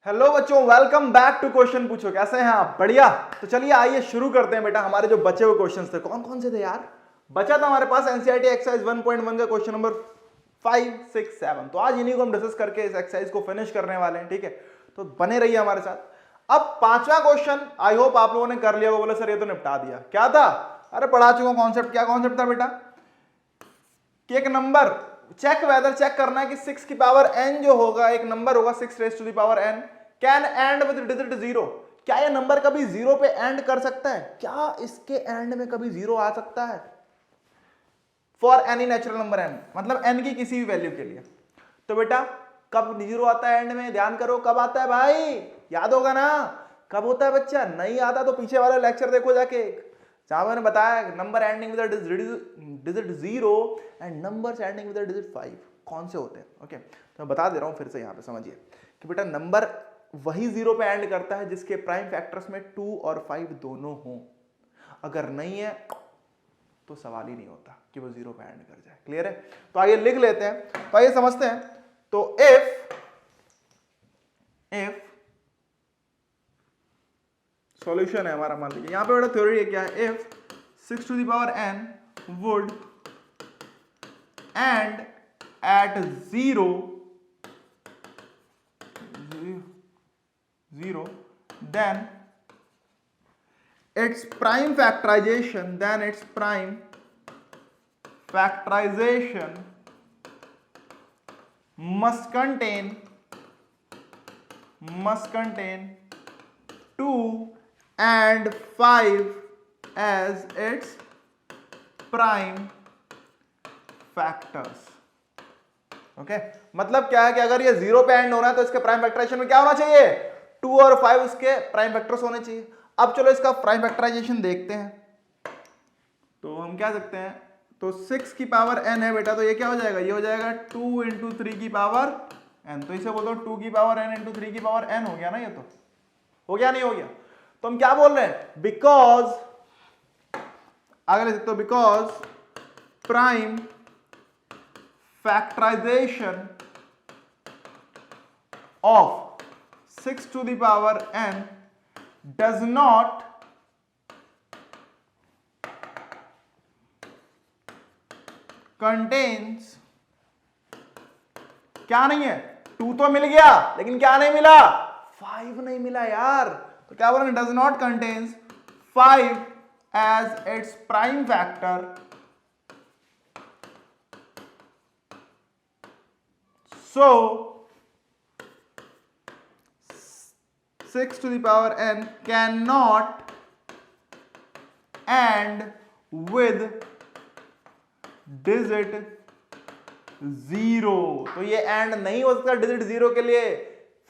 Hello बच्चों, welcome back to question पूछो। कैसे हैं आप? बढ़िया। तो चलिए आइए शुरू करते हैं बेटा। हमारे जो बचे हुए क्वेश्चंस थे कौन कौन से थे यार? बचा था हमारे पास एनसीईआरटी एक्सरसाइज 1.1 का क्वेश्चन नंबर 5, 6, 7। तो आज इन्हीं को हम डिस्कस करके इस एक्सरसाइज को फिनिश करने वाले हैं। ठीक है, तो बने रहिए हमारे साथ। अब पांचवा क्वेश्चन आई होप आप लोगों ने कर लिया होगा। बोले सर ये तो निपटा दिया। क्या था? अरे पढ़ा चुका कॉन्सेप्ट। क्या कॉन्सेप्ट था बेटा? कि एक नंबर चेक वेदर चेक करना है कि 6 की पावर n जो होगा, एक नंबर होगा 6 raise to the power n can end with digit 0। क्या ये नंबर कभी 0 पे एंड कर सकता है? क्या इसके एंड में कभी 0 आ सकता है? For any natural number n, मतलब n की किसी भी वैल्यू के लिए। तो बेटा कब 0 आता है एंड में? ध्यान करो, कब आता है भाई? याद होगा ना कब होता है बच्चा? नहीं आता तो पीछे वाला लेक्चर देखो जाके, जहां मैंने बताया number ending with digit 0 and numbers ending with digit 5 कौन से होते हैं। ओके, तो मैं बता दे रहा हूं फिर से। यहां पे समझिए कि बेटा नंबर वही 0 पे एंड करता है जिसके प्राइम फैक्टर्स में 2 और 5 दोनों हों। अगर नहीं है तो सवाल ही नहीं होता कि वो 0 पे एंड कर जाए। क्लियर है? तो आइए लिख लेते हैं। तो आइए समझते हैं। तो इफ सॉल्यूशन है हमारा, मान लीजिए यहां पे बेटा थ्योरी है क्या है? If 6 to the power n would end at 0 then its prime factorization must contain 2 and 5 as its prime factors। Okay, मतलब क्या है कि अगर ये 0 पे एंड होना है तो इसके प्राइम फैक्टराइजेशन में क्या होना चाहिए? 2 और 5 उसके प्राइम फैक्टर्स होने चाहिए। अब चलो इसका प्राइम फैक्टराइजेशन देखते हैं। तो हम क्या सकते हैं, तो 6 की पावर n है बेटा, तो ये क्या हो जाएगा? ये हो जाएगा 2 इंटू 3 की पावर n। तो इसे बोलते हो 2 की पावर n इंटू 3 की पावर n हो गया ना? ये तो हो गया, नहीं हो गया? तो हम क्या बोल रहे हैं? बिकॉज आगे लिख सकते हो, because prime factorization of 6 to the power n does not contains, क्या नहीं है? 2 तो मिल गया लेकिन क्या नहीं मिला? 5 नहीं मिला यार। तो क्या बोलेंगे? does not contains 5 as its prime factor। So 6 to the power n cannot end with digit 0। तो ये एंड नहीं हो सकता डिजिट 0 के लिए।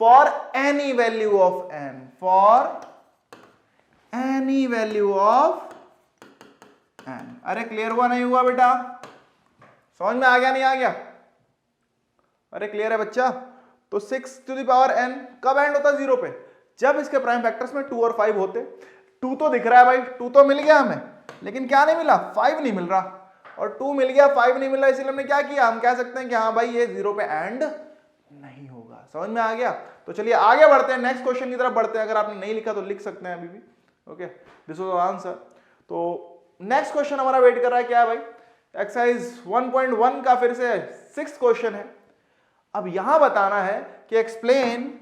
For any value of n, for any value of n। अरे क्लियर हुआ नहीं हुआ बेटा? समझ में आ गया नहीं आ गया? अरे क्लियर है बच्चा? तो 6 टू द पावर n कब एंड होता है 0 पे? जब इसके प्राइम फैक्टर्स में 2 और 5 होते। 2 तो दिख रहा है भाई, 2 तो मिल गया हमें, लेकिन क्या नहीं मिला? 5 नहीं मिल रहा। और 2 मिल गया, 5 नहीं मिल रहा, इसलिए हमने क्या किया? हम कह सकते हैं कि हाँ भाई ये 0 पे एंड नहीं होगा। समझ में आ गया? तो चलिए आगे बढ़ते हैं, नेक्स्ट क्वेश्चन की तरफ बढ़ते हैं। अगर आपने नहीं लिखा तो लिख सकते हैं अभी भी। Okay, this was answer. तो नेक्स्ट क्वेश्चन हमारा वेट कर रहा है। क्या है भाई? एक्सरसाइज 1.1 का फिर से 6th क्वेश्चन है। अब यहां बताना है कि explain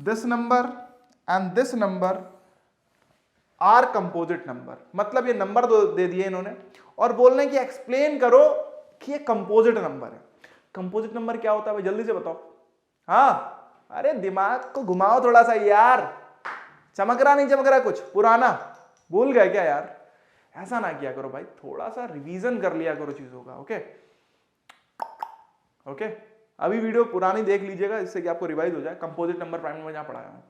this number and this number are composite number. मतलब ये नंबर दे दिए इन्होंने और बोल रहे हैं कि एक्सप्लेन करो कि ये कंपोजिट नंबर है। कंपोजिट नंबर क्या होता है भाई? जल्दी से बताओ। हाँ, अरे दिमाग को घुमाओ थोड़ा सा यार। चमक रहा नहीं चमक रहा? कुछ पुराना भूल गए क्या यार? ऐसा ना किया करो भाई, थोड़ा सा रिवीजन कर लिया करो चीजों का। ओके ओके, अभी वीडियो पुरानी देख लीजिएगा जिससे कि आपको रिवाइज हो जाए। कंपोजिट नंबर प्राइम में जहां पढ़ाया हूं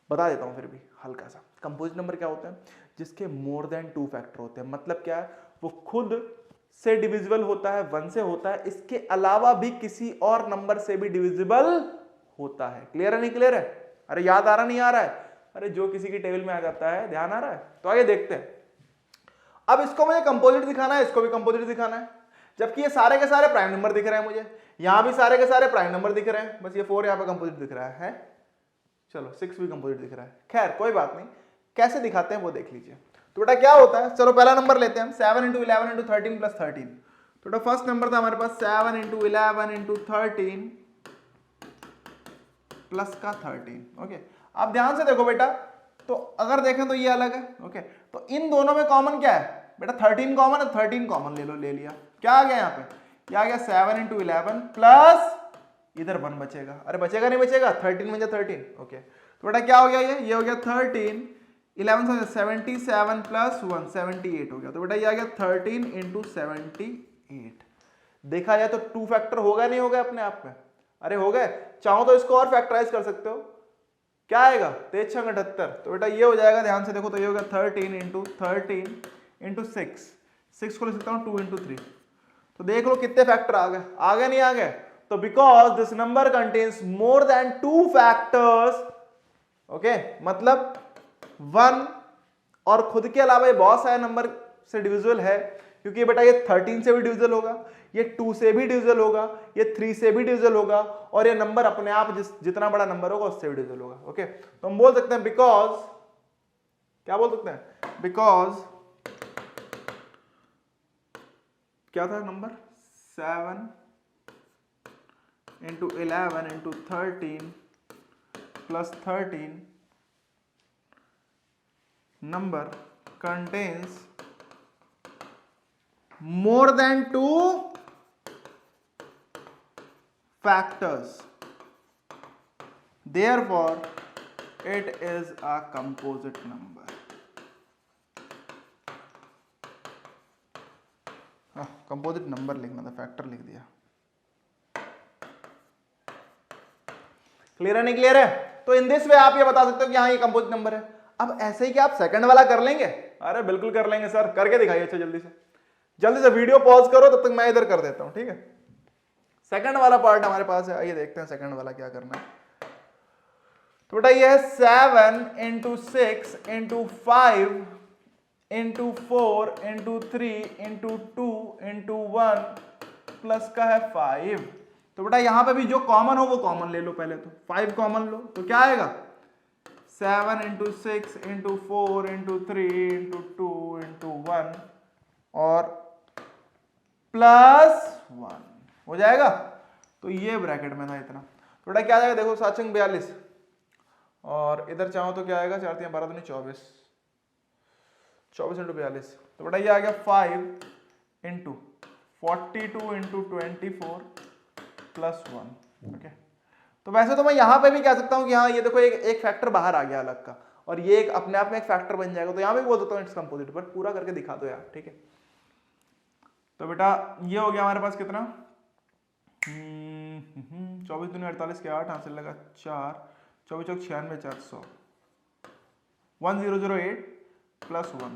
बता देता हूं फिर भी हल्का सा। कंपोजिट नंबर क्या होता है? जिसके मोर देन 2 फैक्टर होते हैं। मतलब क्या है? वो खुद से डिविजिबल होता है, 1 से होता है, इसके अलावा भी किसी और नंबर से भी डिविजिबल होता है। क्लियर है नहीं क्लियर है? अरे याद आ रहा नहीं आ रहा है? अरे जो किसी की टेबल में आ जाता है, ध्यान आ रहा है? तो आइए देखते हैं। अब इसको मुझे कंपोजिट दिखाना है, इसको भी कंपोजिट दिखाना है, जबकि ये सारे के सारे प्राइम नंबर दिख रहे हैं मुझे। यहां भी सारे के सारे प्राइम नंबर दिख रहे हैं, बस ये 4 यहां पे कंपोजिट दिख रहा है। चलो 6 भी कंपोजिट दिख रहा है, खैर कोई बात नहीं, कैसे दिखाते हैं वो देख लीजिए। तो बेटा क्या होता है, चलो पहला नंबर लेते हैं हम, 7 × 11 × 13 + 13। तो बेटा फर्स्ट नंबर था हमारे पास 7 × 11 × 13 प्लस का 13। ओके, आप ध्यान से देखो बेटा, तो अगर देखें तो ये अलग है। ओके, तो इन दोनों में कॉमन क्या है बेटा, 13 कॉमन है, 13 कॉमन ले लो, ले लिया, क्या आ गया यहाँ पे, क्या आ गया 7 × 11 प्लस इधर 1 बचेगा, अरे बचेगा नहीं बचेगा, 13 में 13। ओके, तो बेटा क्या हो गया, ये हो गया 13, 11 77 प्लस 1 78 हो गया। तो बेटा ये आ गया 13 × 78। देखा जाए तो 2 फैक्टर होगा नहीं होगा अपने आप में, अरे हो गए, चाहो तो इसको और फैक्टराइज कर सकते हो, क्या आएगा 23 × 78। तो बेटा ये हो जाएगा, ध्यान से देखो, तो ये होगा 13 × 13 × 6 को लिख सकता हूँ 2 × 3। तो देख लो कितने फैक्टर आ गए नहीं आ गए, तो because this number contains more than 2 factors. Okay, मतलब 1 और खुद के अलावा ये बहुत सारे नंबर से डिविजिबल है, क्योंकि बेटा ये 13 से भी डिविजिबल होगा, ये 2 से भी डिविजिबल होगा, ये 3 से भी डिविजिबल होगा, और ये नंबर अपने आप जितना बड़ा नंबर होगा उससे भी डिविजिबल होगा। ओके, तो हम बोल सकते हैं बिकॉज, क्या बोल सकते हैं, बिकॉज क्या था number 7 × 11 × 13 plus 13 number contains more than 2 factors, therefore it is a composite number। Composite number लिखना था, फैक्टर लिख दिया। क्लियर है नहीं क्लियर है? तो इन दिस वे आप ये बता सकते हो कि हाँ ये कंपोजिट नंबर है। अब ऐसे ही क्या आप सेकंड वाला कर लेंगे? अरे बिल्कुल कर लेंगे सर, करके दिखाइए। अच्छा जल्दी से वीडियो पॉज करो, तब तक मैं इधर कर देता हूं, ठीक है। सेकंड वाला पार्ट हमारे पास है, आइए देखते हैं सेकंड वाला क्या करना है। तो बेटा ये है 7 × 6 × 5 × 4 × 3 × 2 × 1 प्लस का है 5। तो बेटा यहां पे भी जो कॉमन हो वो कॉमन ले लो पहले, तो 5 कॉमन लो, तो क्या आएगा 7 × 6 × 4 × 3 × 2 × 1 और +1 हो जाएगा। तो ये ब्रैकेट में था इतना, तो बेटा क्या आएगा देखो 7 × 42 और इधर चाहो तो क्या आएगा 4 × 3 = 12 × 24 × 42। तो बेटा ये आ गया 5 × 42 × 24 +1। ओके, तो वैसे तो मैं यहां पे भी कह सकता हूं कि हाँ ये देखो एक फैक्टर बाहर आ गया अलग का, और ये एक अपने आप में एक फैक्टर बन जाएगा, तो यहां पे भी बोल सकता हूँ इट्स कंपोजिट, बट पूरा करके दिखा दो यार, ठीक है। तो बेटा ये हो गया हमारे पास कितना 24 दूनी 48 के 8 हासिल लगा 4 24 चौक 96 400 1008 +1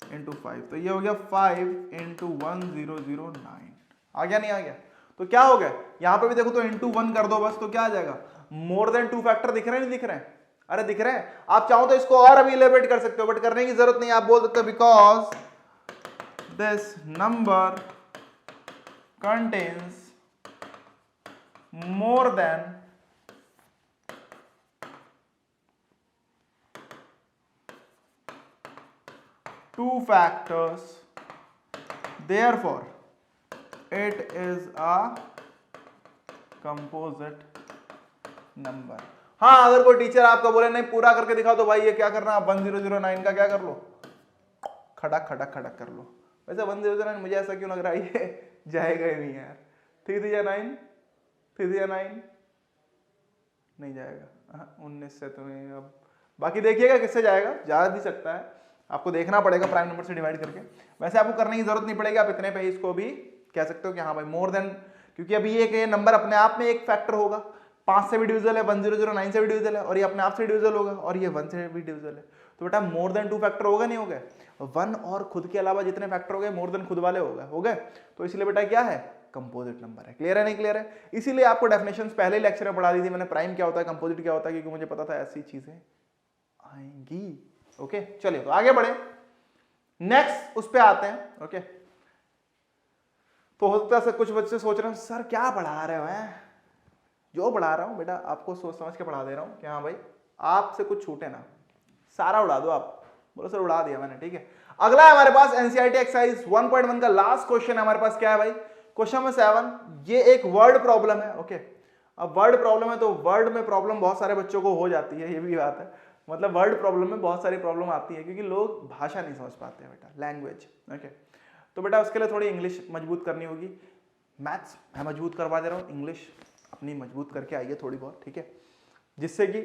× 5। तो ये हो गया 5 × 1009। आ गया नहीं आ गया? तो क्या हो गया यहां पे भी देखो तो × 1 कर दो बस, तो क्या आ जाएगा मोर देन 2 फैक्टर दिख रहे हैं नहीं दिख रहे हैं? अरे दिख रहे हैं। आप चाहो तो इसको और अभी इलेबरेट कर सकते हो, बट करने की जरूरत नहीं। आप बोल सकते हो because this number contains more than 2 factors, therefore it is a composite number। हाँ, अगर कोई टीचर आपको बोले नहीं पूरा करके दिखाओ, तो भाई ये क्या करना, 1009 का क्या कर लो, खड़क कर लो। वैसे 1009 मुझे ऐसा क्यों लग रहा है ये जाएगा ही नहीं यार। 3 3 9 3 3 9 नहीं जाएगा, 19 से तो नहीं। अब बाकी देखिएगा किससे जाएगा, जा भी सकता है, आपको देखना पड़ेगा प्राइम नंबर से डिवाइड करके। वैसे आपको करने की जरूरत नहीं पड़ेगी, आप इतने पे ही इसको भी कह सकते हो कि हाँ भाई मोर देन, क्योंकि अभी ये नंबर अपने आप में एक फैक्टर होगा, 5 से भी डिविजल है, 1009 से भी डिविजल है, और ये अपने आप से डिविजल होगा, और ये 1 से भी डिविजल है। तो बेटा मोर देन 2 फैक्टर होगा नहीं होगा? 1 और खुद के अलावा जितने फैक्टर हो गए मोर देन खुद वाले हो गए। तो इसलिए बेटा क्या है, कंपोजिट नंबर है। क्लियर है नहीं क्लियर है? इसीलिए आपको डेफिनेशंस पहले लेक्चर में पढ़ा दी थी मैंने, प्राइम क्या होता है, कंपोजिट क्या होता है, क्योंकि मुझे पता था ऐसी चीजें आएंगी। ओके, चलिए तो आगे बढ़े, नेक्स्ट उस पे आते हैं। ओके, तो हो सकता है कुछ बच्चे सोच रहे हैं सर क्या पढ़ा रहे हो हैं, जो पढ़ा रहा हूँ बेटा आपको सोच समझ के पढ़ा दे रहा हूँ कि हाँ भाई आपसे कुछ छूटे ना, सारा उड़ा दो आप। बोलो सर उड़ा दिया मैंने, ठीक है। अगला है हमारे पास एनसीईआरटी एक्सरसाइज 1.1 का लास्ट क्वेश्चन है हमारे पास। क्या है भाई? क्वेश्चन नंबर 7, ये एक वर्ड प्रॉब्लम है। ओके, अब वर्ड प्रॉब्लम है तो वर्ड में प्रॉब्लम बहुत सारे बच्चों को हो जाती है, ये भी बात है। मतलब वर्ड प्रॉब्लम में बहुत सारी प्रॉब्लम आती है क्योंकि लोग भाषा नहीं समझ पाते हैं बेटा, लैंग्वेज। ओके, तो बेटा उसके लिए थोड़ी इंग्लिश मजबूत करनी होगी। मैथ्स मैं मजबूत करवा दे रहा हूँ, इंग्लिश अपनी मजबूत करके आइए थोड़ी बहुत, ठीक है, जिससे कि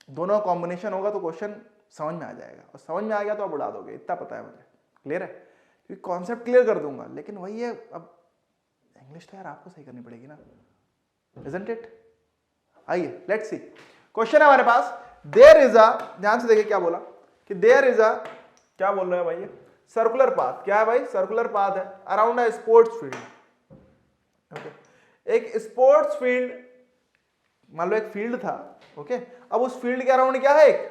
दोनों कॉम्बिनेशन होगा तो क्वेश्चन समझ में आ जाएगा, और समझ में आ गया तो आप उड़ा दोगे, इतना पता है मुझे। क्लियर है? क्योंकि कॉन्सेप्ट क्लियर कर दूंगा, लेकिन वही है, अब इंग्लिश तो यार आपको सही करनी पड़ेगी ना, isn't it? आइए लेट्स सी। क्वेश्चन है हमारे पास, देयर इज अ, ध्यान से देखिए क्या बोला कि देयर इज अ, क्या बोल रहे हैं भाई, सर्कुलर पाथ। क्या है भाई? सर्कुलर पाथ है around a sports field. Okay, एक स्पोर्ट्स फील्ड, मान लो एक फील्ड था। ओके, अब उस फील्ड के अराउंड क्या है? एक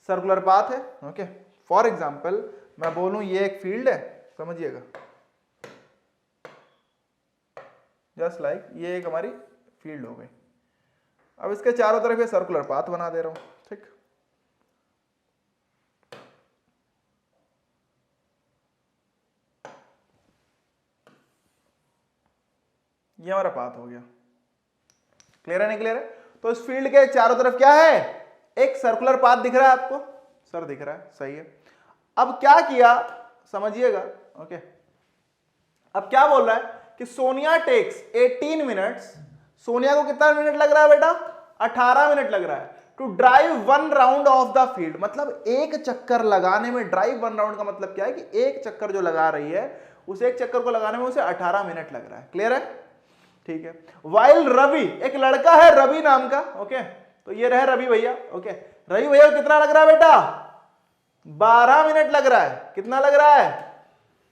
सर्कुलर पाथ है। ओके, फॉर एग्जाम्पल मैं बोलूं ये एक फील्ड है, समझिएगा, जस्ट लाइक ये एक हमारी फील्ड हो गई। अब इसके चारों तरफ ये सर्कुलर पाथ बना दे रहा हूं, ठीक। ये हमारा पाथ हो गया। क्लियर है नहीं क्लियर है? तो इस फील्ड के चारों तरफ क्या है? एक सर्कुलर पाथ दिख रहा है आपको? सर दिख रहा है, सही है। अब क्या किया समझिएगा। ओके, अब क्या बोल रहा है कि सोनिया टेक्स 18 मिनट्स, सोनिया को कितना मिनट लग रहा है बेटा? 18 मिनट लग रहा है to drive 1 round of the field. मतलब एक चक्कर लगाने में, ड्राइव 1 राउंड का मतलब क्या है कि एक चक्कर जो लगा रही है, उस एक चक्कर को लगाने में उसे 18 मिनट लग रहा है। क्लियर है? ठीक है। वाइल रवि, एक लड़का है रवि नाम का। ओके, तो ये रहे रवि भैया। ओके, रवि भैया को कितना लग रहा है बेटा? 12 मिनट लग रहा है। कितना लग रहा है?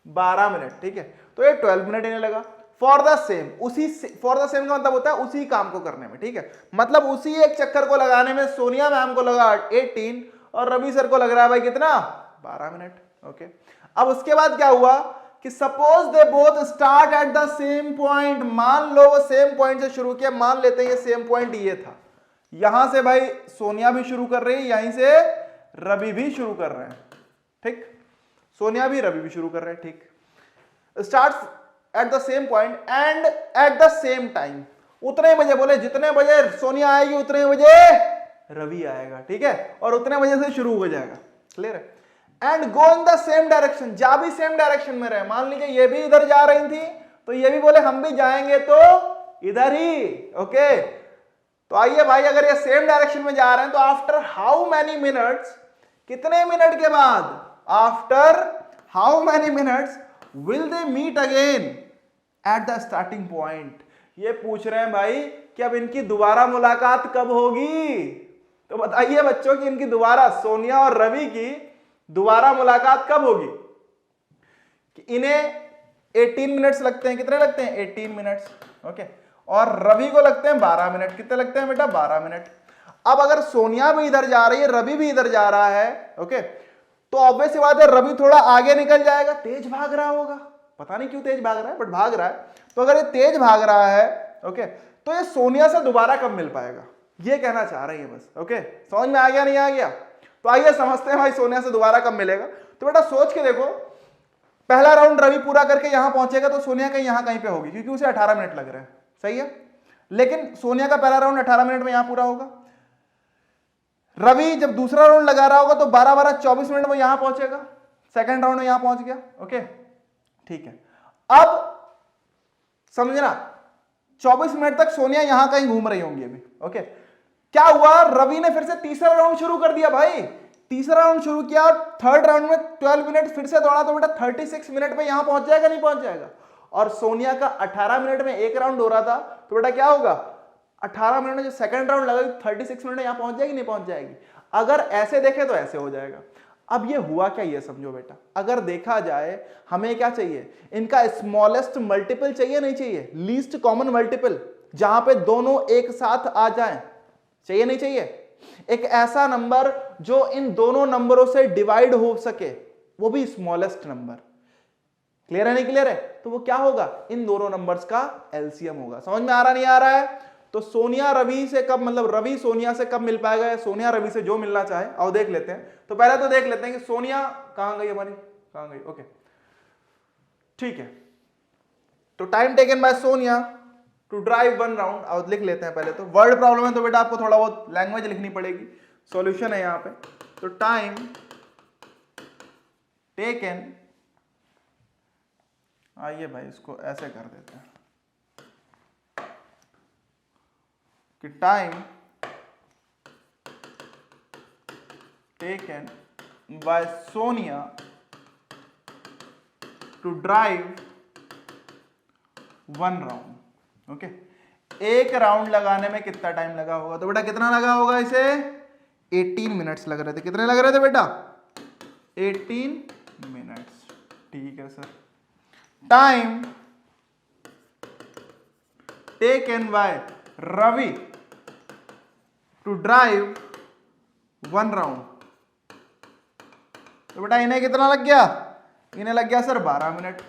12 मिनट। ठीक है, तो ये 12 मिनट इन्हें लगा। फॉर द सेम, उसी फॉर द सेम का मतलब होता है उसी काम को करने में। ठीक है, मतलब उसी एक चक्कर को लगाने में सोनिया मैम को लगा 18 और रवि सर को लग रहा है भाई कितना? 12 मिनट। ओके, अब उसके बाद क्या हुआ कि suppose they both start at the same point. मान लो वो सेम पॉइंट से शुरू किया, मान लेते हैं ये सेम पॉइंट ये था, यहां से भाई सोनिया भी शुरू कर रही है, यहीं से रवि भी शुरू कर रहे हैं। ठीक, सोनिया भी रवि भी शुरू कर रहे हैं। ठीक, start at the same point and at the same time. उतने बजे बोले, जितने बजे सोनिया आएगी उतने बजे रवि आएगा। ठीक है, और उतने बजे से शुरू हो जाएगा। क्लियर है? And go in the same direction, जा भी सेम डायरेक्शन में रहे। मान लीजिए ये भी इधर जा रही थी तो ये भी बोले हम भी जाएंगे तो इधर ही। ओके, तो आइए भाई, अगर ये सेम डायरेक्शन में जा रहे हैं तो आफ्टर हाउ मैनी मिनट्स, कितने मिनट के बाद, after how many minutes will they meet again at the starting point. ये पूछ रहे हैं भाई कि अब इनकी दोबारा मुलाकात कब होगी। तो बताइए बच्चों कि इनकी दोबारा, सोनिया और रवि की दोबारा मुलाकात कब होगी? कि इन्हें 18 मिनट्स लगते हैं। कितने लगते हैं? 18 मिनट्स। ओके, और रवि को लगते हैं 12 मिनट। कितने लगते हैं बेटा? 12 मिनट। अब अगर सोनिया भी इधर जा रही है, रवि भी इधर जा रहा है, ओके, तो ऑब्वियस सी बात है रवि थोड़ा आगे निकल जाएगा, तेज भाग रहा होगा। पता नहीं क्यों तेज भाग रहा है, बट भाग रहा है। तो अगर ये तेज भाग रहा है, ओके, तो ये सोनिया से दोबारा कब मिल पाएगा, ये कहना चाह रही है बस। ओके, समझ में आ गया नहीं आ गया? तो आइए समझते हैं भाई सोनिया से दोबारा कब मिलेगा। तो बेटा सोच के देखो, पहला राउंड रवि पूरा करके यहां पहुंचेगा तो सोनिया कहीं यहां कहीं पे होगी, क्योंकि उसे 18 मिनट लग रहे हैं। सही है, लेकिन सोनिया का पहला राउंड 18 मिनट में यहां पूरा होगा। रवि जब दूसरा राउंड लगा रहा होगा तो 12-12 24 मिनट में यहां पहुंचेगा, सेकंड राउंड में यहां पहुंच गया। ओके, ठीक है, अब समझना 24 मिनट तक सोनिया यहां कहीं घूम रही होंगी अभी। ओके, क्या हुआ, रवि ने फिर से तीसरा राउंड शुरू कर दिया भाई। तीसरा राउंड शुरू किया, थर्ड राउंड में 12 मिनट फिर से दौड़ा, तो बेटा 36 मिनट में यहां पहुंच जाएगा नहीं पहुंच जाएगा? और सोनिया का 18 मिनट में एक राउंड हो रहा था, तो बेटा क्या होगा, 18 मिनट में जो सेकंड राउंड लगेगी 36 मिनट में यहां पहुंच जाएगी नहीं पहुंच जाएगी? अगर ऐसे देखें तो ऐसे हो जाएगा। अब ये हुआ क्या, ये समझो बेटा। अगर देखा जाए हमें क्या चाहिए, इनका स्मॉलेस्ट मल्टीपल चाहिए नहीं चाहिए? लीस्ट कॉमन मल्टीपल, जहां पे दोनों एक साथ आ जाएं, चाहिए नहीं चाहिए? एक ऐसा नंबर जो इन दोनों नंबरों से डिवाइड हो सके, वो भी स्मॉलेस्ट नंबर। क्लियर है नहीं क्लियर है? तो वो क्या होगा, इन दोनों नंबर्स का एलसीएम होगा। समझ में आ रहा नहीं आ रहा है? तो सोनिया रवि से कब, मतलब रवि सोनिया से कब मिल पाएगा, या सोनिया रवि से जो मिलना चाहे, और देख लेते हैं। तो पहले तो देख लेते हैं कि सोनिया कहां गई हमारी, कहां गई, ओके ठीक है। तो time taken by Sonia to drive 1 round, और लिख लेते हैं पहले तो। वर्ड प्रॉब्लम है तो बेटा आपको थोड़ा बहुत लैंग्वेज लिखनी पड़ेगी, सॉल्यूशन है यहां पे। तो टाइम टेकन, आइए भाई इसको ऐसे कर देते हैं कि time taken by Sonia to drive 1 round, okay. एक राउंड लगाने में कितना टाइम लगा होगा, तो बेटा कितना लगा होगा इसे, 18 मिनट्स लग रहे थे। कितने लग रहे थे बेटा, 18 मिनट्स, ठीक है sir. Time taken by Ravi to drive 1 round, तो बेटा इन्हें कितना लग गया, इन्हें लग गया सर 12 मिनट।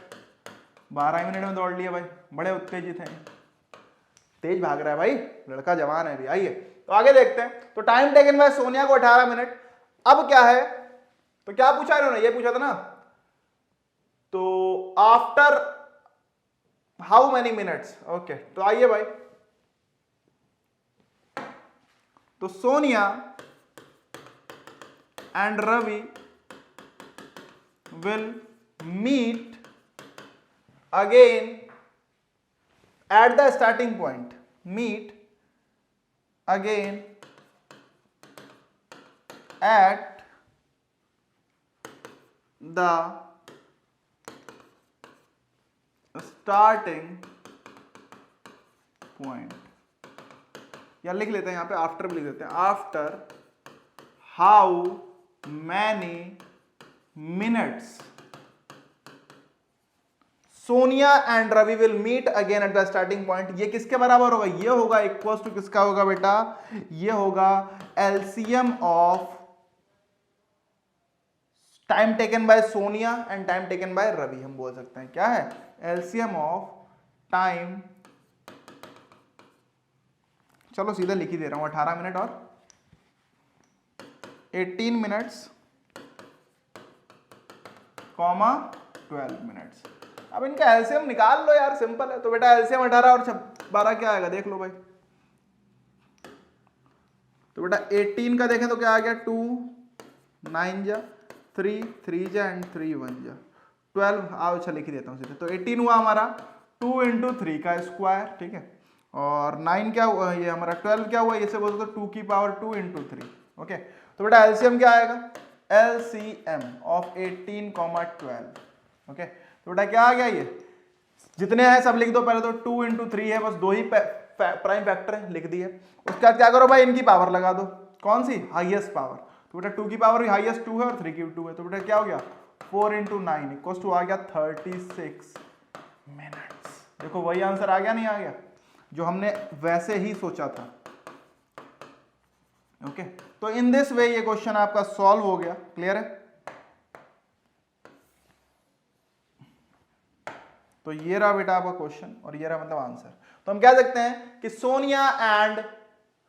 12 मिनट में दौड़ लिया भाई, बड़े उत्तेजित हैं, तेज भाग रहा है भाई, लड़का जवान है भी। आइए तो आगे देखते हैं। तो टाइम टेकन बाय सोनिया को 18 मिनट। अब क्या है, तो क्या पूछा इन्होंने, ये पूछा था ना, तो after how many minutes, okay. तो आइए भाई, तो Sonia and Ravi will meet again at the starting point, meet again at the starting point, या लिख लेते हैं यहां पे आफ्टर भी लिख देते हैं, after how many minutes Sonia and Ravi will meet again at the starting point. ये किसके बराबर होगा, ये होगा इक्वल टू किसका होगा बेटा, ये होगा LCM of time taken by Sonia and time taken by Ravi. हम बोल सकते हैं क्या है, एलसीएम ऑफ टाइम, चलो सीधा लिख ही दे रहा हूं, 18 मिनट और 18 मिनट्स कॉमा 12 मिनट्स। अब इनका एलसीएम निकाल लो यार, सिंपल है। तो बेटा एलसीएम 18 और 12 क्या आएगा, देख लो भाई। तो बेटा 18 का देखें तो क्या आ गया, 2 9 जा 3 3 जा एंड 3 1 जा 12। आओ अच्छा लिख ही देता हूँ सीधे। तो 18 हुआ हमारा 2 इंटू 3 का स्क्वायर, ठीक है। और 9 क्या हुआ, ये हमारा 12 क्या हुआ, इसे बोलते तो 2 की पावर 2 इंटू 3, ओके। तो बेटा एलसीएम क्या आएगा, LCM ऑफ 18, 12, ओके। तो बेटा क्या आ गया, ये जितने हैं सब लिख दो पहले। तो 2 इंटू 3 है, बस 2 ही प्राइम फैक्टर है, लिख दिए। उसके बाद क्या करो भाई, इनकी पावर लगा दो, कौन सी, हाईएस्ट पावर। तो बेटा 2 की पावर भी हाईएस्ट 2 है और 3 की 2 है। तो बेटा क्या हो गया, 4 इंटू 9 इक्वल टू आ गया 36 मिनट्स। देखो वही आंसर आ गया, नहीं आ गया, जो हमने वैसे ही सोचा था, ओके। तो इन दिस वे ये क्वेश्चन आपका सॉल्व हो गया, क्लियर है। तो ये रहा बेटा आपका क्वेश्चन और ये रहा मतलब आंसर। तो हम कह सकते हैं कि Sonia and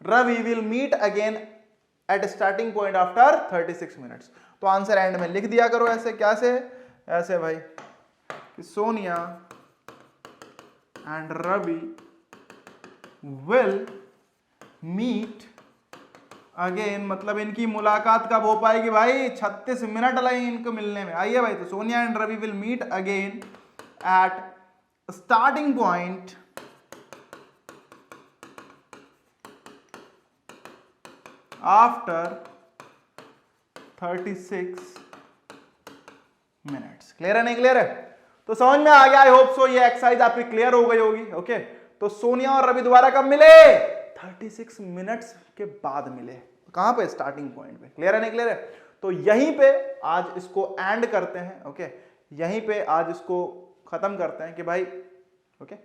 Ravi will meet again at starting point after 36 minutes. तो आंसर एंड में लिख दिया करो ऐसे, क्या से, ऐसे भाई कि Sonia and Ravi will meet again, मतलब इनकी मुलाकात कब हो पाएगी भाई, 36 मिनट लगे इनको मिलने में। आइए भाई, तो Sonia and Ravi will meet again at starting point after 36 minutes. Clear है, नहीं क्लियर है, तो समझ में आ गया। आई होप सो ये एक्सरसाइज आपकी क्लियर हो गई होगी, ओके। तो सोनिया और रवि दोबारा कब मिले, 36 मिनट्स के बाद मिले, कहां पे, स्टार्टिंग पॉइंट पे। क्लियर है, नहीं क्लियर है, तो यहीं पे आज इसको एंड करते हैं, ओके। यहीं पे आज इसको खत्म करते हैं कि भाई, ओके।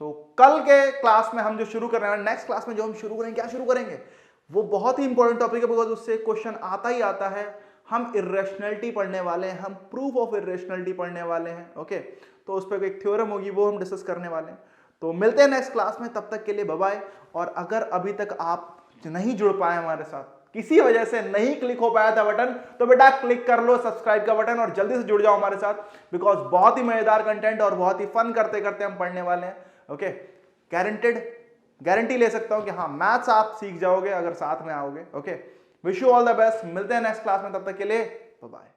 तो कल के क्लास में हम जो शुरू कर रहे हैं, नेक्स्ट क्लास में जो हम शुरू करेंगे, क्या शुरू करेंगे, वो बहुत ही इंपॉर्टेंट टॉपिक है, बिकॉज उससे क्वेश्चन आता ही आता है। हम इर्रेशनलिटी पढ़ने वाले हैं, हम प्रूफ ऑफ इर्रेशनलिटी पढ़ने वाले हैं, ओके। तो उस पर एक थ्योरम होगी, वो हम डिस्कस करने वाले हैं। तो मिलते हैं नेक्स्ट क्लास में, तब तक के लिए बाय बाय। और अगर अभी तक आप नहीं जुड़ पाए हमारे साथ, किसी वजह से नहीं क्लिक हो पाया था बटन, तो बेटा क्लिक कर लो सब्सक्राइब का बटन और जल्दी से जुड़ जाओ हमारे साथ, बिकॉज बहुत ही मजेदार कंटेंट और बहुत ही फन करते करते हम पढ़ने वाले हैं। ओके, गारंटी ले सकता हूं कि हाँ मैथ्स आप सीख जाओगे अगर साथ में आओगे। Okay, wish you all the best, मिलते हैं नेक्स्ट क्लास में, तब तक के लिए बाय बाय।